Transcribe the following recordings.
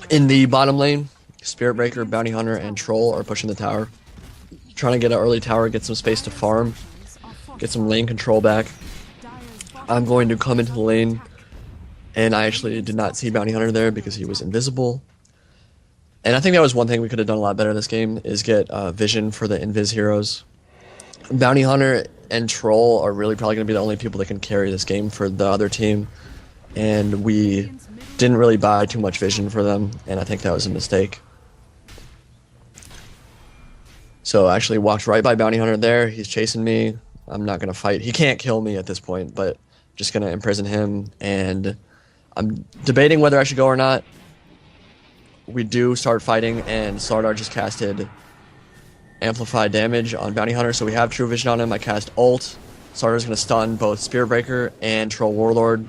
In the bottom lane, Spirit Breaker, Bounty Hunter, and Troll are pushing the tower. Trying to get an early tower, get some space to farm, get some lane control back. I'm going to come into the lane, and I actually did not see Bounty Hunter there because he was invisible. And I think that was one thing we could have done a lot better this game, is get vision for the invis heroes. Bounty Hunter and Troll are really probably going to be the only people that can carry this game for the other team. And we didn't really buy too much vision for them, and I think that was a mistake. So I actually walked right by Bounty Hunter there. He's chasing me. I'm not going to fight. He can't kill me at this point, but just going to imprison him. And I'm debating whether I should go or not. We do start fighting, and Slardar just casted amplified damage on Bounty Hunter, so we have true vision on him. I cast ult. Sardar's going to stun both Spirit Breaker and Troll Warlord.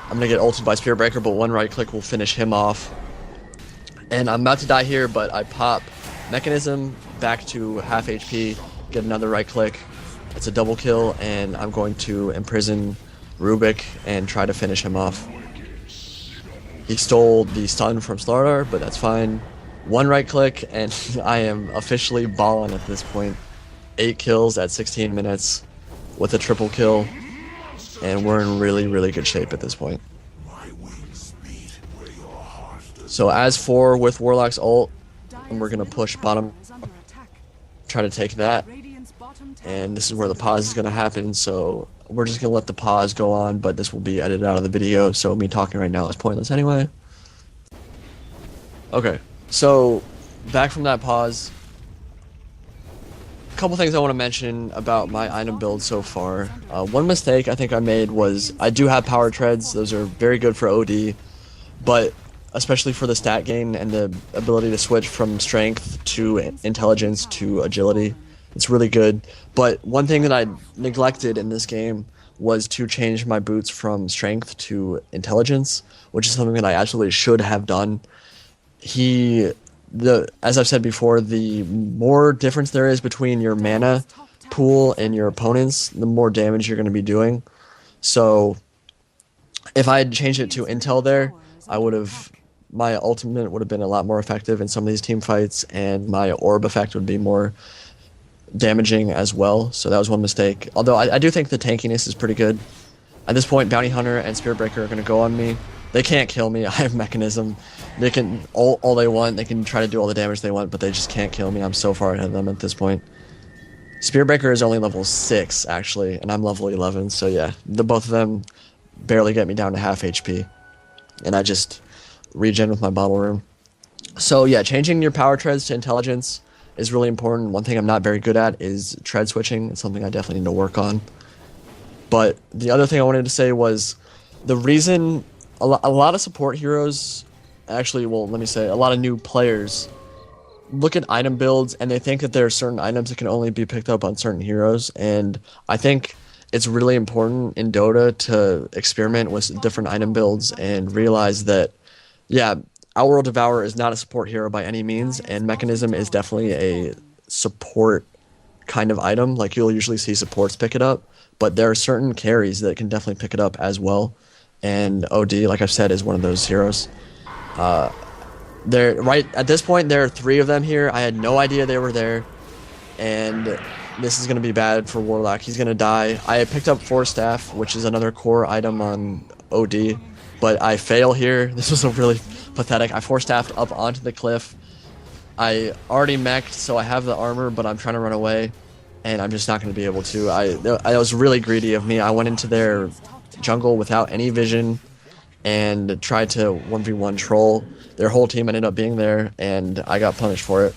I'm going to get ulted by Spirit Breaker, but one right click will finish him off. And I'm about to die here, but I pop Mechanism back to half HP, get another right click. It's a double kill, and I'm going to imprison Rubik and try to finish him off. He stole the stun from Slardar, but that's fine. One right click, and I am officially balling at this point. 8 kills at 16 minutes with a triple kill, and we're in really, really good shape at this point. So as for with Warlock's ult, we're going to push bottom, try to take that, and this is where the pause is going to happen, so we're just going to let the pause go on, but this will be edited out of the video, so me talking right now is pointless anyway. Okay, so back from that pause, a couple things I want to mention about my item build so far. One mistake I think I made was I do have power treads. Those are very good for OD, but especially for the stat gain and the ability to switch from strength to intelligence to agility. It's really good. But one thing that I neglected in this game was to change my boots from strength to intelligence, which is something that I absolutely should have done. As I've said before, the more difference there is between your mana pool and your opponents, the more damage you're going to be doing. So if I had changed it to intel there, my ultimate would have been a lot more effective in some of these team fights, and my orb effect would be more damaging as well. So that was one mistake. Although I do think the tankiness is pretty good. At this point, Bounty Hunter and Spirit Breaker are going to go on me. They can't kill me. I have Mechanism. They can all they want. They can try to do all the damage they want, but they just can't kill me. I'm so far ahead of them at this point. Spirit Breaker is only level 6, actually, and I'm level 11. So yeah, both of them barely get me down to half HP. And I just regen with my bottle room. So yeah, changing your power treads to intelligence is really important. One thing I'm not very good at is tread switching. It's something I definitely need to work on. But the other thing I wanted to say was the reason a lot of support heroes, actually, well, let me say, a lot of new players look at item builds and they think that there are certain items that can only be picked up on certain heroes. And I think it's really important in Dota to experiment with different item builds and realize that, yeah, Outworld Devourer is not a support hero by any means, and Mechanism is definitely a support kind of item. Like, you'll usually see supports pick it up, but there are certain carries that can definitely pick it up as well. And OD, like I've said, is one of those heroes. Right at this point, there are 3 of them here. I had no idea they were there, and this is going to be bad for Warlock. He's going to die. I picked up Force Staff, which is another core item on OD, but I fail here. This was a really pathetic. I Force Staffed up onto the cliff. I already mech'd, so I have the armor, but I'm trying to run away, and I'm just not going to be able to. I was really greedy of me. I went into their jungle without any vision and tried to 1v1 troll. Their whole team ended up being there, and I got punished for it.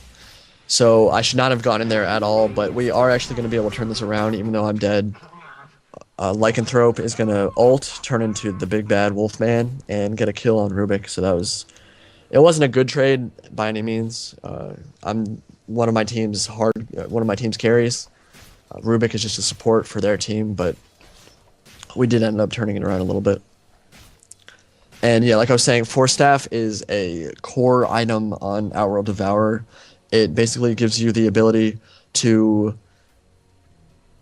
So I should not have gone in there at all, but we are actually going to be able to turn this around even though I'm dead. Lycanthrope is going to ult, turn into the big bad Wolfman, and get a kill on Rubik. So it wasn't a good trade by any means. I'm one of my team's carries. Rubik is just a support for their team, but we did end up turning it around a little bit. And yeah, like I was saying, Force Staff is a core item on Outworld Devourer. It basically gives you the ability to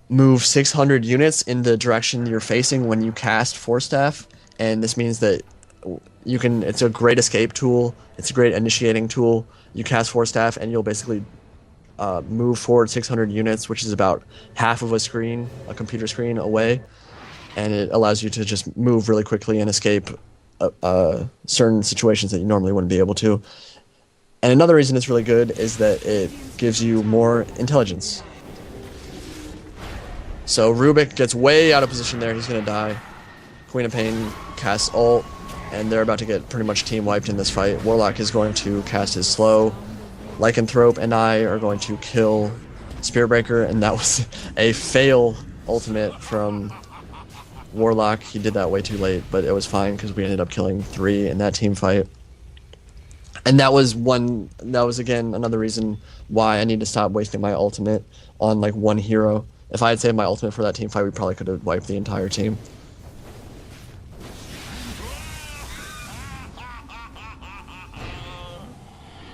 move 600 units in the direction you're facing when you cast Force Staff, and this means that it's a great escape tool. It's a great initiating tool. You cast Force Staff and you'll basically move forward 600 units, which is about half of a computer screen away, and it allows you to just move really quickly and escape certain situations that you normally wouldn't be able to. And another reason it's really good is that it gives you more intelligence. So Rubik gets way out of position there. He's going to die. Queen of Pain casts ult, and they're about to get pretty much team wiped in this fight. Warlock is going to cast his slow. Lycanthrope and I are going to kill Spiritbreaker, and that was a fail ultimate from Warlock. He did that way too late, but it was fine because we ended up killing 3 in that team fight. And that was again another reason why I need to stop wasting my ultimate on like one hero. If I had saved my ultimate for that team fight, we probably could have wiped the entire team.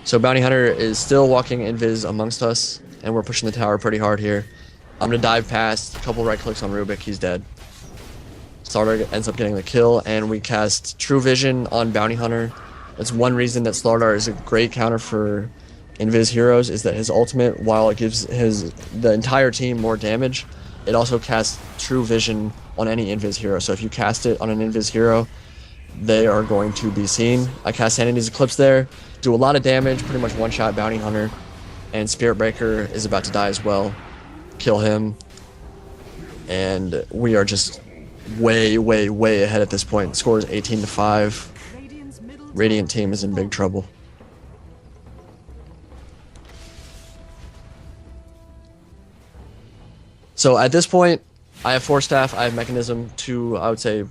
So Bounty Hunter is still walking invis amongst us, and we're pushing the tower pretty hard here. I'm going to dive past, a couple right clicks on Rubik, he's dead. Starter ends up getting the kill, and we cast True Vision on Bounty Hunter. That's one reason that Slardar is a great counter for invis heroes, is that his ultimate, while it gives the entire team more damage, it also casts True Vision on any invis hero. So if you cast it on an invis hero, they are going to be seen. I cast Sanity's Eclipse there, do a lot of damage, pretty much one-shot Bounty Hunter, and Spiritbreaker is about to die as well. Kill him, and we are just way, way, way ahead at this point. Score is 18-5. Radiant team is in big trouble. So at this point, I have Force Staff, I have Mechanism to, I would say,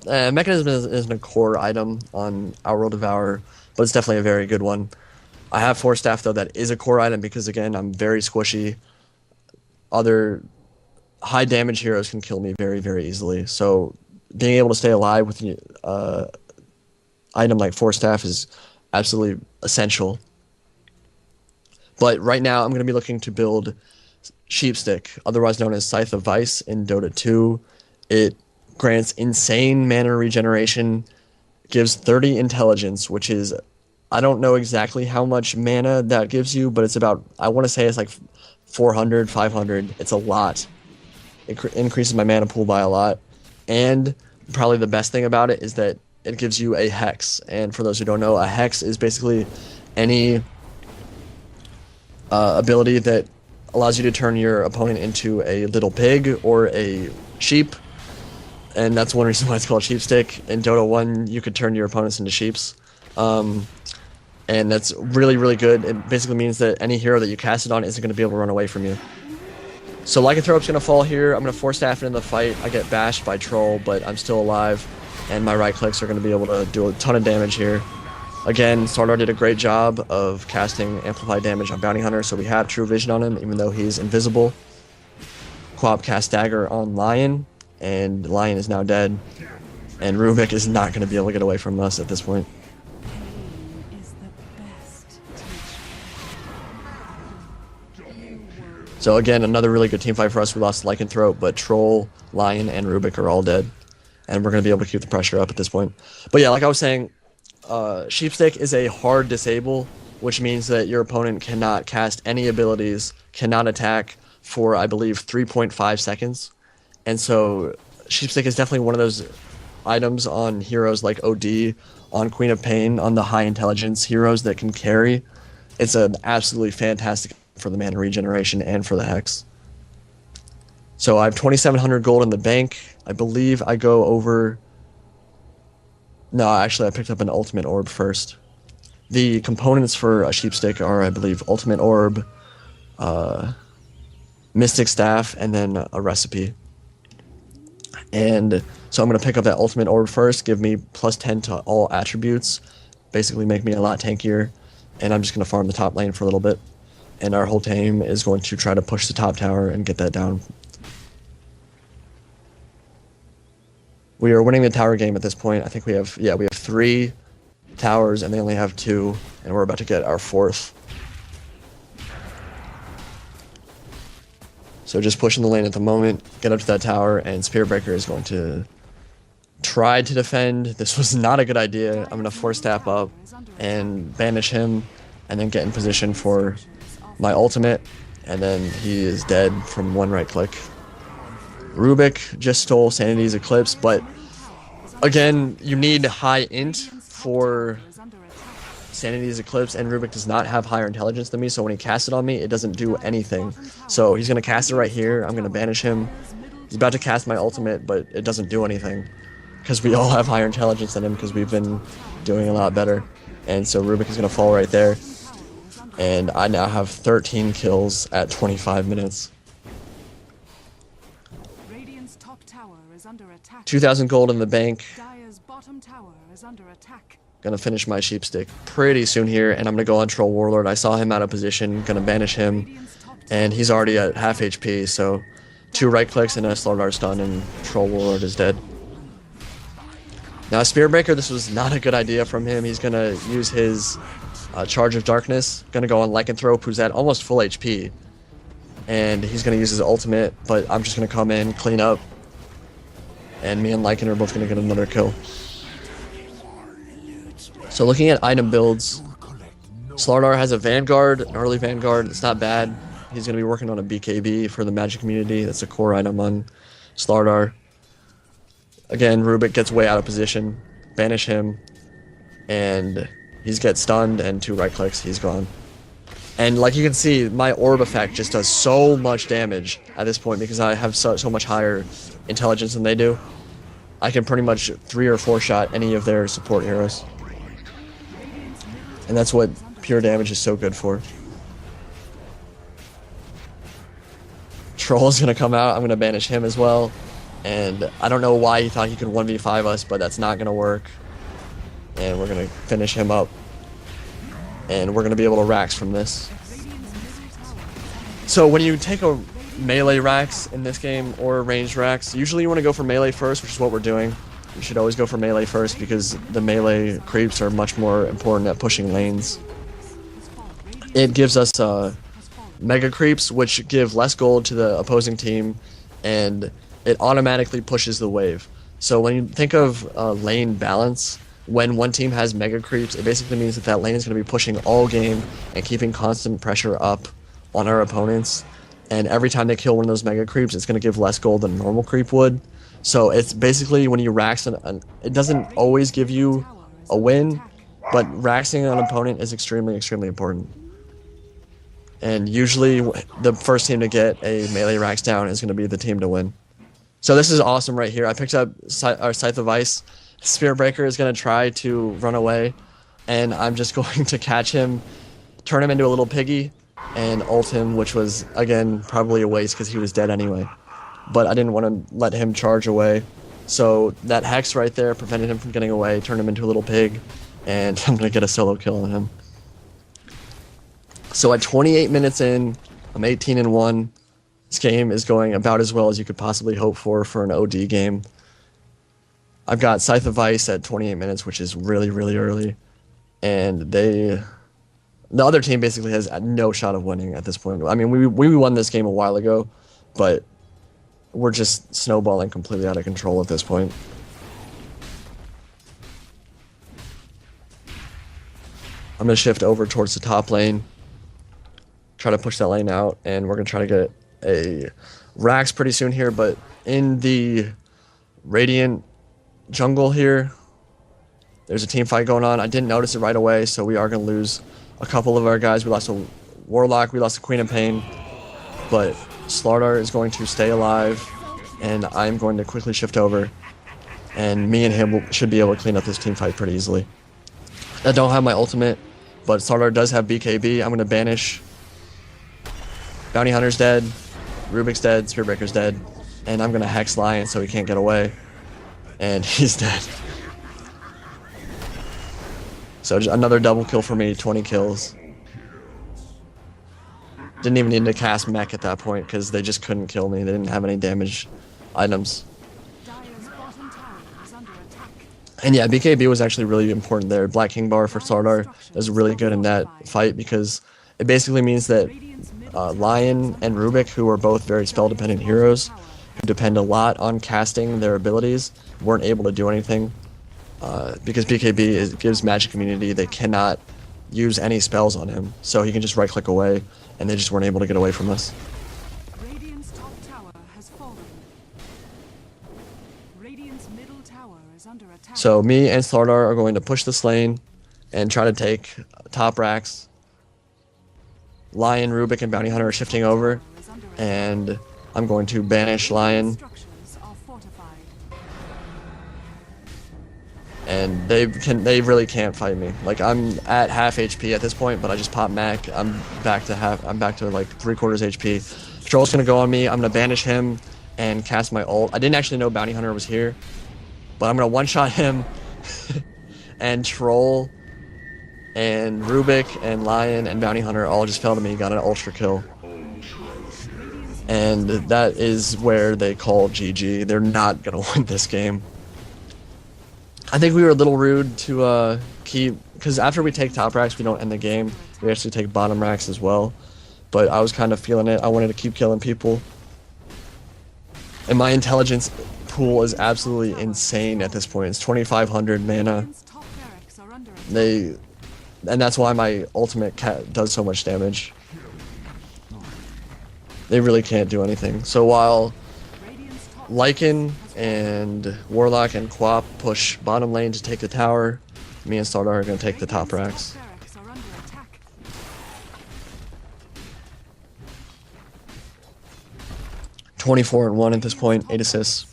Mechanism isn't a core item on Outworld Devourer, but it's definitely a very good one. I have Force Staff, though, that is a core item because, again, I'm very squishy. Other high damage heroes can kill me very, very easily. So being able to stay alive with an item like Force Staff is absolutely essential. But right now, I'm going to be looking to build Sheepstick, otherwise known as Scythe of Vice in Dota 2. It grants insane mana regeneration, gives 30 intelligence, which is, I don't know exactly how much mana that gives you, but it's about, I want to say it's like 400, 500. It's a lot. It increases my mana pool by a lot. And probably the best thing about it is that it gives you a Hex. And for those who don't know, a Hex is basically any ability that allows you to turn your opponent into a little pig or a sheep. And that's one reason why it's called Sheepstick. In Dota 1, you could turn your opponents into sheeps. And that's really, really good. It basically means that any hero that you cast it on isn't going to be able to run away from you. So Lycanthrope's going to fall here. I'm going to Force Staff it in the fight. I get bashed by Troll, but I'm still alive. And my right clicks are going to be able to do a ton of damage here. Again, Slardar did a great job of casting Amplified damage on Bounty Hunter, so we have True Vision on him, even though he's invisible. Quap cast Dagger on Lion, and Lion is now dead. And Rubik is not going to be able to get away from us at this point. So again, another really good team fight for us. We lost Lycanthrope, but Troll, Lion, and Rubik are all dead. And we're going to be able to keep the pressure up at this point. But yeah, like I was saying, Sheepstick is a hard disable, which means that your opponent cannot cast any abilities, cannot attack for, I believe, 3.5 seconds. And so Sheepstick is definitely one of those items on heroes like OD, on Queen of Pain, on the high intelligence heroes that can carry. It's an absolutely fantastic for the mana regeneration and for the Hex. So I have 2,700 gold in the bank. I believe I go over... No, actually I picked up an Ultimate Orb first. The components for a Sheepstick are, I believe, Ultimate Orb, Mystic Staff, and then a recipe. And so I'm going to pick up that Ultimate Orb first, give me plus 10 to all attributes, basically make me a lot tankier, and I'm just going to farm the top lane for a little bit. And our whole team is going to try to push the top tower and get that down. We are winning the tower game at this point. I think we have 3 towers and they only have 2, and we're about to get our 4th. So just pushing the lane at the moment, get up to that tower, and Spiritbreaker is going to tried to defend. This was not a good idea. I'm gonna force tap up and banish him, and then get in position for my ultimate, and then he is dead from one right click. Rubik just stole Sanity's Eclipse, but again, you need high int for Sanity's Eclipse, and Rubik does not have higher intelligence than me, so when he casts it on me, it doesn't do anything. So he's going to cast it right here. I'm going to banish him. He's about to cast my ultimate, but it doesn't do anything, because we all have higher intelligence than him, because we've been doing a lot better. And so Rubik is going to fall right there. And I now have 13 kills at 25 minutes. 2,000 gold in the bank. Gonna finish my sheep stick pretty soon here, and I'm gonna go on Troll Warlord. I saw him out of position, gonna banish him, and he's already at half HP, so 2 right clicks and a Slardar stun, and Troll Warlord is dead. Now Spirit Breaker, this was not a good idea from him. He's gonna use his Charge of Darkness, gonna go on Lycanthrope, who's at almost full HP, and he's gonna use his ultimate, but I'm just gonna come in, clean up, and me and Lycan are both gonna get another kill. So looking at item builds, Slardar has a Vanguard, an early Vanguard. It's not bad. He's going to be working on a BKB for the Magic community. That's a core item on Slardar. Again, Rubik gets way out of position. Banish him. And he gets stunned, and 2 right clicks. He's gone. And like you can see, my orb effect just does so much damage at this point because I have so much higher intelligence than they do. I can pretty much 3 or 4 shot any of their support heroes. And that's what pure damage is so good for. Troll's gonna come out. I'm gonna banish him as well. And I don't know why he thought he could 1v5 us, but that's not gonna work. And we're gonna finish him up. And we're gonna be able to Rax from this. So when you take a melee Rax in this game, or ranged Rax, usually you want to go for melee first, which is what we're doing. You should always go for melee first because the melee creeps are much more important at pushing lanes. It gives us mega creeps, which give less gold to the opposing team, and it automatically pushes the wave. So when you think of lane balance, when one team has mega creeps, it basically means that that lane is going to be pushing all game and keeping constant pressure up on our opponents. And every time they kill one of those mega creeps, it's going to give less gold than a normal creep would. So it's basically when you Rax, it doesn't always give you a win, but Raxing an opponent is extremely, extremely important. And usually the first team to get a melee Rax down is going to be the team to win. So this is awesome right here. I picked up our Scythe of Ice. Spirit Breaker is going to try to run away, and I'm just going to catch him, turn him into a little piggy, and ult him, which was, again, probably a waste because he was dead anyway. But I didn't want to let him charge away. So that Hex right there prevented him from getting away, turned him into a little pig, and I'm going to get a solo kill on him. So at 28 minutes in, I'm 18-1. This game is going about as well as you could possibly hope for an OD game. I've got Scythe of Ice at 28 minutes, which is really, really early. And the other team basically has no shot of winning at this point. I mean, we won this game a while ago, but we're just snowballing completely out of control at this point. I'm going to shift over towards the top lane, try to push that lane out, and we're going to try to get a Rax pretty soon here, but in the Radiant jungle here, there's a team fight going on. I didn't notice it right away, so we are going to lose a couple of our guys. We lost a Warlock, we lost a Queen of Pain, but Slardar is going to stay alive, and I'm going to quickly shift over, and me and him should be able to clean up this team fight pretty easily. I don't have my ultimate, but Slardar does have BKB. I'm going to banish. Bounty Hunter's dead, Rubik's dead, Spirit Breaker's dead, and I'm going to Hex Lion so he can't get away, and he's dead. So just another double kill for me, 20 kills. Didn't even need to cast mech at that point because they just couldn't kill me. They didn't have any damage items. And yeah, BKB was actually really important there. Black King Bar for Slardar is really good in that fight because it basically means that Lion and Rubik, who are both very spell-dependent heroes, depend a lot on casting their abilities weren't able to do anything because BKB gives magic immunity. They cannot use any spells on him, so he can just right click away, and they just weren't able to get away from us. Radiant's top tower has fallen. Radiant's middle tower is under attack. So me and Slardar are going to push this lane and try to take top racks. Lion, Rubik, and Bounty Hunter are shifting over, and I'm going to banish Lion. And they really can't fight me. Like, I'm at half HP at this point, but I just popped Mac. I'm back to like 3/4 HP. Troll's gonna go on me. I'm gonna banish him and cast my ult. I didn't actually know Bounty Hunter was here, but I'm gonna one-shot him. And Troll and Rubik and Lion and Bounty Hunter all just fell to me, got an ultra kill. And that is where they call GG. They're not gonna win this game. I think we were a little rude to keep, because after we take top racks, we don't end the game. We actually take bottom racks as well. But I was kind of feeling it. I wanted to keep killing people. And my intelligence pool is absolutely insane at this point. It's 2,500 mana. And that's why my ultimate does so much damage. They really can't do anything. So while Lycan and Warlock and Quap push bottom lane to take the tower, me and Slardar are going to take the top racks. (24-1) at this point, 8 assists.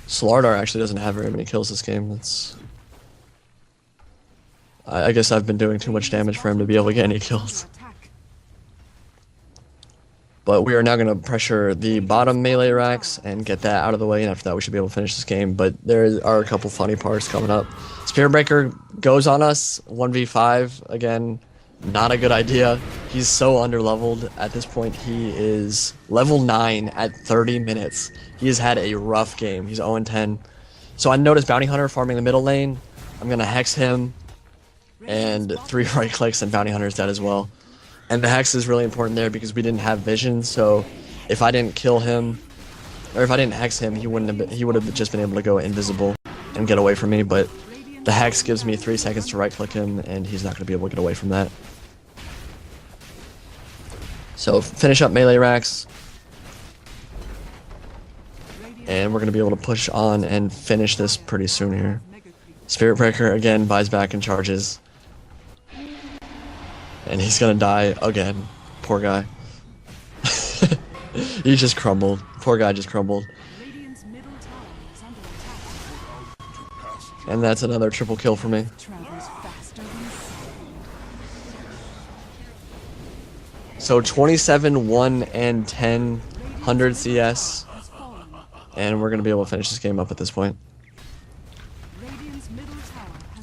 Slardar actually doesn't have very many kills this game. I guess I've been doing too much damage for him to be able to get any kills. But we are now going to pressure the bottom melee racks and get that out of the way, and after that we should be able to finish this game. But there are a couple funny parts coming up. Spirit Breaker goes on us, 1v5, again, not a good idea. He's so underleveled at this point. He is level 9 at 30 minutes. He has had a rough game. He's 0-10. So I noticed Bounty Hunter farming the middle lane. I'm going to hex him, and 3 right clicks and Bounty Hunter is dead as well. And the hex is really important there because we didn't have vision, so if I didn't kill him, or if I didn't hex him, he would have just been able to go invisible and get away from me, but the hex gives me 3 seconds to right click him, and he's not going to be able to get away from that. So finish up melee racks, and we're going to be able to push on and finish this pretty soon here. Spirit Breaker again buys back and charges. And he's gonna die again. Poor guy. He just crumbled. Poor guy just crumbled. And that's another triple kill for me. So 27, 1, and 10, 100 CS. And we're gonna be able to finish this game up at this point.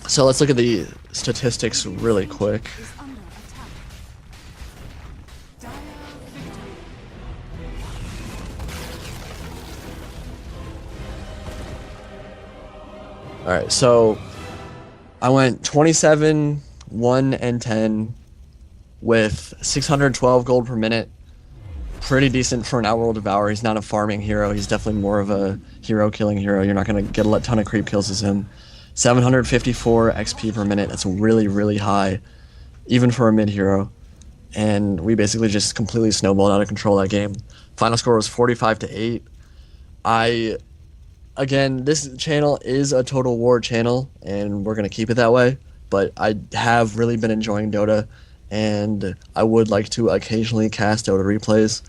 So let's look at the statistics really quick. Alright, so I went 27, 1, and 10 with 612 gold per minute. Pretty decent for an Outworld Devourer. He's not a farming hero. He's definitely more of a hero-killing hero. You're not going to get a ton of creep kills as him. 754 XP per minute. That's really, really high, even for a mid-hero. And we basically just completely snowballed out of control that game. Final score was 45-8. Again, this channel is a Total War channel, and we're going to keep it that way, but I have really been enjoying Dota, and I would like to occasionally cast Dota replays.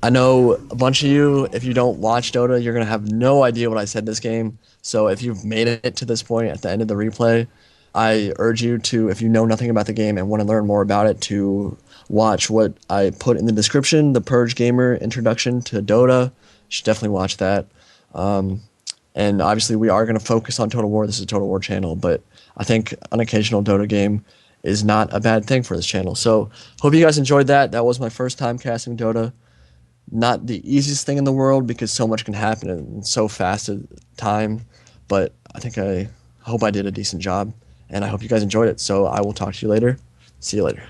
I know a bunch of you, if you don't watch Dota, you're going to have no idea what I said this game, so if you've made it to this point at the end of the replay, I urge you to, if you know nothing about the game and want to learn more about it, to watch what I put in the description, the PurgeGamer introduction to Dota. You should definitely watch that. And obviously we are going to focus on Total War. This is a Total War channel, but I think an occasional Dota game is not a bad thing for this channel. So hope you guys enjoyed that. That was my first time casting Dota. Not the easiest thing in the world because so much can happen in so fast a time, but I hope I did a decent job, and I hope you guys enjoyed it. So I will talk to you later. See you later.